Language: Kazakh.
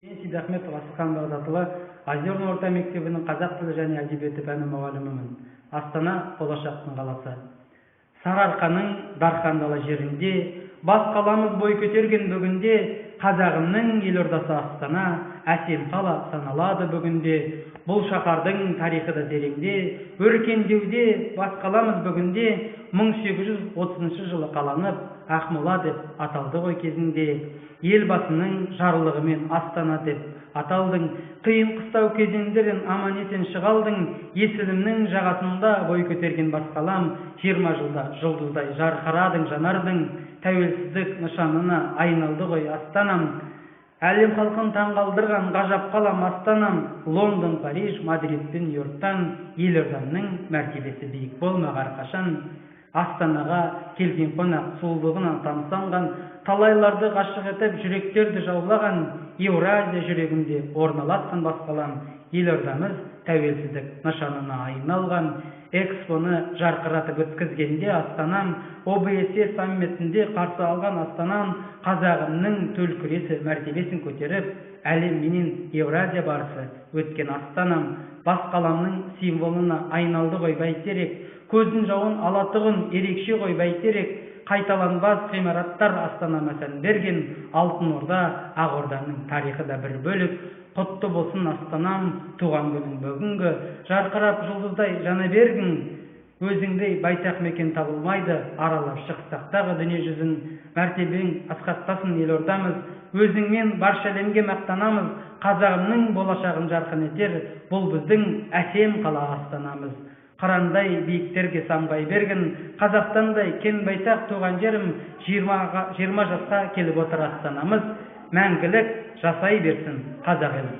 Мен Сейдахметов Асылхан Бағдатұлы Озерный орта мектебінің қазақ тілі және әдебиеті пәні мұғалімімін. Астана болашақтың қаласы. Сарыарқаның дархандалы жерінде, бас қаламыз бой көтерген бүгінде, қазағымның елордасы Астана, әсем қала саналады бүгінде. Бұл шаһардың тарихы да тереңде, өркендеуде бас қаламыз бүгінде, 1830 жылы қаланып, Ақмола деп аталды ғой кезінде. Елбасының жарлығымен Астана деп аталдың, қиын қыстау кезеңдерін аман есен шығалдың, есілімнің жағасында бой көтерген бас қалам, 20 жылда жұлдыздай жарқырадың жанардың, тәуелсіздік нышанына айналды ғой Астанам. Әлем халқын таңғалдырған ғажап қалам Астанам, Лондон, Париж, Мадрид пен Нью-Йорктан елордамның мәртебесі биік болмақ әрқашан. Астанаға келген қонақ сұлулығынан тамсанған, талайларды ғашық етіп жүректерді жаулаған, Еуразия жүрегінде орналасқан бас қалам, елордамыз тәуелсіздік нышанына айналған. Экспоны жарқыратып өткізгенде Астанам, ОБСЕ саммитінде қарсы алған Астанам, қазағымның төл күресі мәртебесін көтеріп, әлем менен Еуразия барысы өткен Астанам, бас қаламның символына айналды ғой бәйтерек, көздің жауын алатұғын ерекше ғой бәйтерек, қайталанбас ғимараттар Астанама сән берген, алтын орда, ақ орданың тарихы да бір бөлік. Құтты болсын Астанам, туған күнің бүгінгі, жарқырап жұлдыздай жана бергін, өзіңдей байтақ мекен табылмайды, аралап шықсақтағы дүние жүзін, мәртебең асқақтасын елордамыз, өзіңмен барша әлемге мақтанамыз, қазағымның болашағын жарқын етер, бұл біздің әсем қала Астанамыз. Қырандай биіктерге самғай берген, Қазақстандай кен байтақ туған жерім, 20 жасқа келіп отыр Астанамыз, мәңгілік жасай берсін қазақ елі.